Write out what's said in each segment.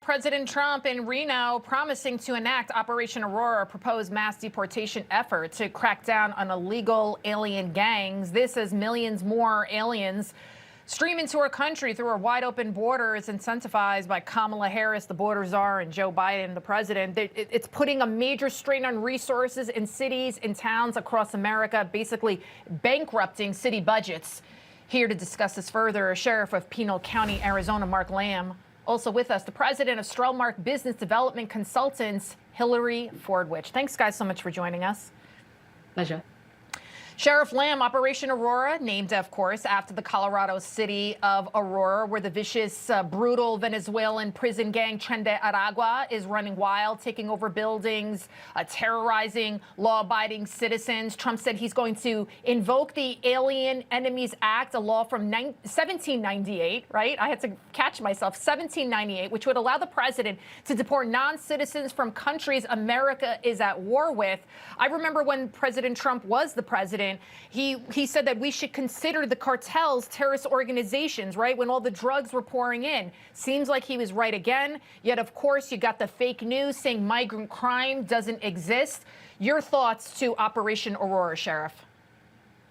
President Trump in Reno promising to enact Operation Aurora, a proposed mass deportation effort to crack down on illegal alien gangs. This as millions more aliens stream into our country through our wide open borders, incentivized by Kamala Harris, the border czar, and Joe Biden, the president. It's putting a major strain on resources in cities and towns across America, basically bankrupting city budgets. Here to discuss this further, Sheriff of Pinal County, Arizona, Mark Lamb. Also with us, the president of Strellmark Business Development Consultants, Hillary Fordwich. Thanks, guys, so much for joining us. Pleasure. Sheriff Lamb, Operation Aurora, named, of course, after the Colorado city of Aurora, where the vicious, brutal Venezuelan prison gang Tren de Aragua is running wild, taking over buildings, terrorizing law-abiding citizens. Trump said he's going to invoke the Alien Enemies Act, a law from 1798, right? I had to catch myself, 1798, which would allow the president to deport non-citizens from countries America is at war with. I remember when President Trump was the president, he said that we should consider the cartels terrorist organizations, right, when all the drugs were pouring in. Seems like he was right again. Yet, of course, you got the fake news saying migrant crime doesn't exist. Your thoughts to Operation Aurora, Sheriff?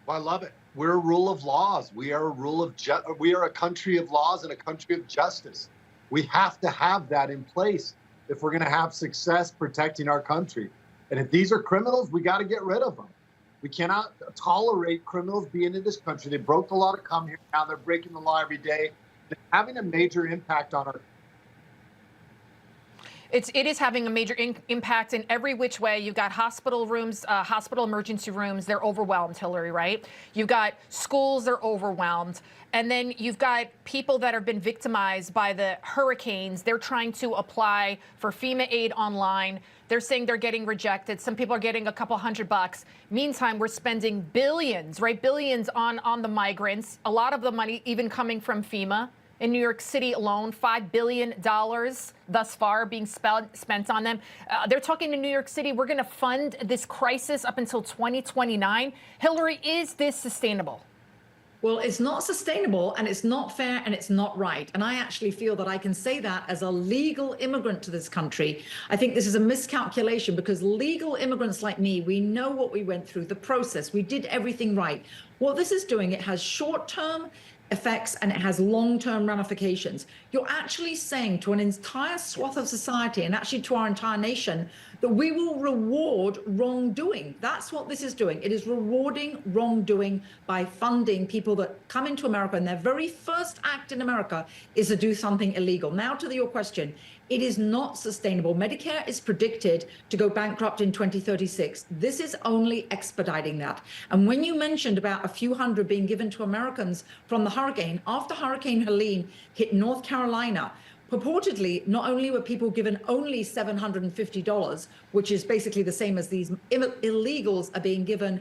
Well, I love it. We're a rule of laws. We are a country of laws and a country of justice. We have to have that in place if we're going to have success protecting our country. And if these are criminals, we got to get rid of them. We cannot tolerate criminals being in this country. They broke the law to come here. Now they're breaking the law every day. It's having a major impact on our. It is having a major impact in every which way. You've got hospital rooms, hospital emergency rooms. They're overwhelmed, Hillary, right? You've got schools, they're overwhelmed. And then you've got people that have been victimized by the hurricanes. They're trying to apply for FEMA aid online. They're saying they're getting rejected. Some people are getting a couple $100. Meantime, we're spending billions, right? Billions on the migrants. A lot of the money even coming from FEMA. In New York City alone, $5 billion thus far being spent on them. They're talking to New York City. We're going to fund this crisis up until 2029. Hillary, is this sustainable? Well, it's not sustainable, and it's not fair, and it's not right. And I actually feel that I can say that as a legal immigrant to this country. I think this is a miscalculation, because legal immigrants like me, we know what we went through, the process. We did everything right. What this is doing, it has short-term effects and it has long-term ramifications. You're actually saying to an entire swath of society, and actually to our entire nation, that we will reward wrongdoing. That's what this is doing. It is rewarding wrongdoing by funding people that come into America, and their very first act in America is to do something illegal. Now to your question, it is not sustainable. Medicare is predicted to go bankrupt in 2036. This is only expediting that. And when you mentioned about a few hundred being given to Americans from the hurricane, after Hurricane Helene hit North Carolina, purportedly, not only were people given only $750, which is basically the same as these illegals are being given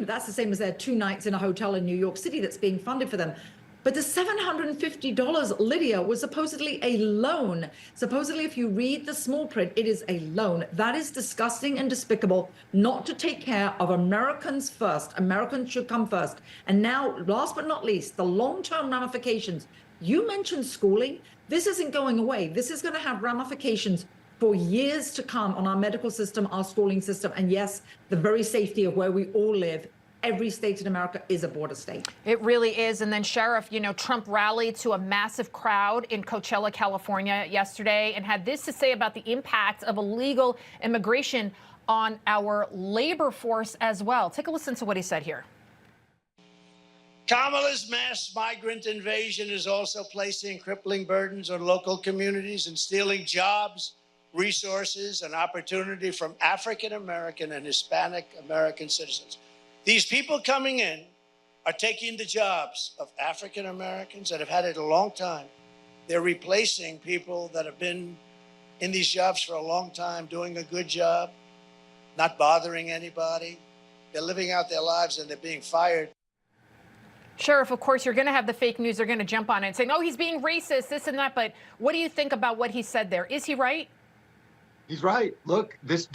that's the same as their 2 nights in a hotel in New York City that's being funded for them. But the $750, Lydia, was supposedly a loan. Supposedly, if you read the small print, it is a loan. That is disgusting and despicable, not to take care of Americans first. Americans should come first. And now, last but not least, the long-term ramifications. You mentioned schooling. This isn't going away. This is going to have ramifications for years to come on our medical system, our schooling system, and yes, the very safety of where we all live. Every state in America is a border state. It really is. And then, Sheriff, you know, Trump rallied to a massive crowd in Coachella, California yesterday and had this to say about the impact of illegal immigration on our labor force as well. Take a listen to what he said here. Kamala's mass migrant invasion is also placing crippling burdens on local communities and stealing jobs, resources, and opportunity from African American and Hispanic American citizens. These people coming in are taking the jobs of African Americans that have had it a long time. They're replacing people that have been in these jobs for a long time, doing a good job, not bothering anybody. They're living out their lives and they're being fired. Sheriff, of course, you're going to have the fake news. They're going to jump on it and say, no, he's being racist, this and that. But what do you think about what he said there? Is he right? He's right. Look, this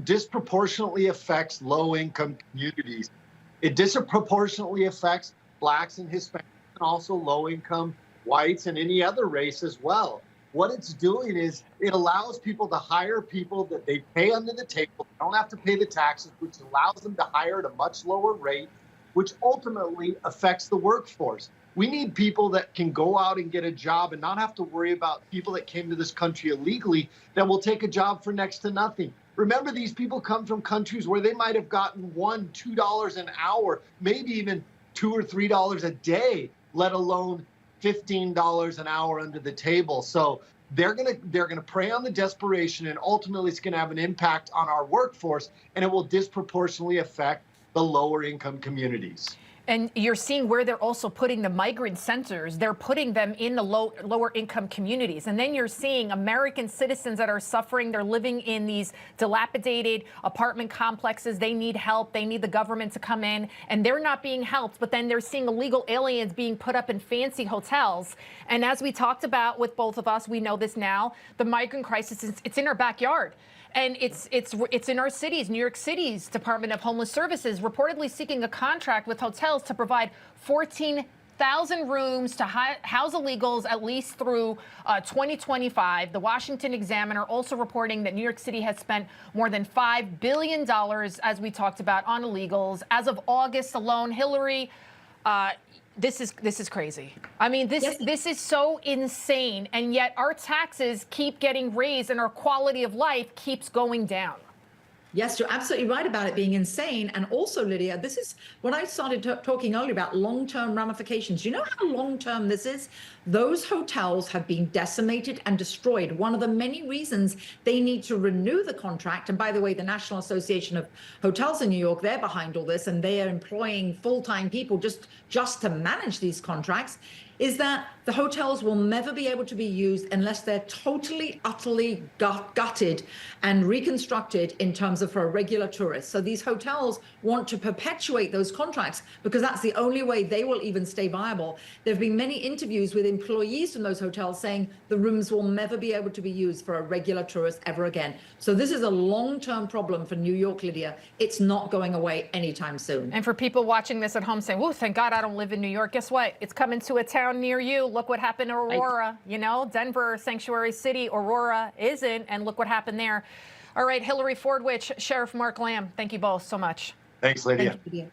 disproportionately affects low-income communities. It disproportionately affects blacks and Hispanics, and also low-income whites and any other race as well. what it's doing is it allows people to hire people that they pay under the table. They don't have to pay the taxes, which allows them to hire at a much lower rate, which ultimately affects the workforce. We need people that can go out and get a job and not have to worry about people that came to this country illegally that will take a job for next to nothing. Remember, these people come from countries where they might have gotten $1, $2 an hour, maybe even $2 or $3 a day, let alone $15 an hour under the table. So they're gonna prey on the desperation, and ultimately it's gonna have an impact on our workforce, and it will disproportionately affect the lower income communities. And you're seeing where they're also putting the migrant centers. They're putting them in the lower income communities. And then you're seeing American citizens that are suffering. They're living in these dilapidated apartment complexes. They need help. They need the government to come in, and they're not being helped. But then they're seeing illegal aliens being put up in fancy hotels. And as we talked about with both of us, we know this now, the migrant crisis, it's in our backyard. And it's in our cities. New York City's Department of Homeless Services reportedly seeking a contract with hotels to provide 14,000 rooms to house illegals at least through 2025. The Washington Examiner also reporting that New York City has spent more than $5 billion, as we talked about, on illegals. As of August alone, Hillary, this is crazy. I mean, this is so insane, and yet our taxes keep getting raised and our quality of life keeps going down. Yes, you're absolutely right about it being insane. And also, Lydia, this is when I started talking earlier about long-term ramifications. You know how long-term this is? Those hotels have been decimated and destroyed. One of the many reasons they need to renew the contract, and by the way, the National Association of Hotels in New York, they're behind all this, and they are employing full-time people just to manage these contracts, is that the hotels will never be able to be used unless they're totally, utterly gutted and reconstructed in terms of for a regular tourist. So these hotels want to perpetuate those contracts because that's the only way they will even stay viable. There have been many interviews with employees from those hotels saying the rooms will never be able to be used for a regular tourist ever again. So this is a long-term problem for New York, Lydia. It's not going away anytime soon. And for people watching this at home saying, "Whoa, thank God I don't live in New York," guess what? It's coming to a town near you. Look what happened to Aurora. You know, Denver, sanctuary city. Aurora isn't, and look what happened there. All right, Hillary Fordwich, Sheriff Mark Lamb, thank you both so much. Thanks, Lydia. Thank you, Lydia.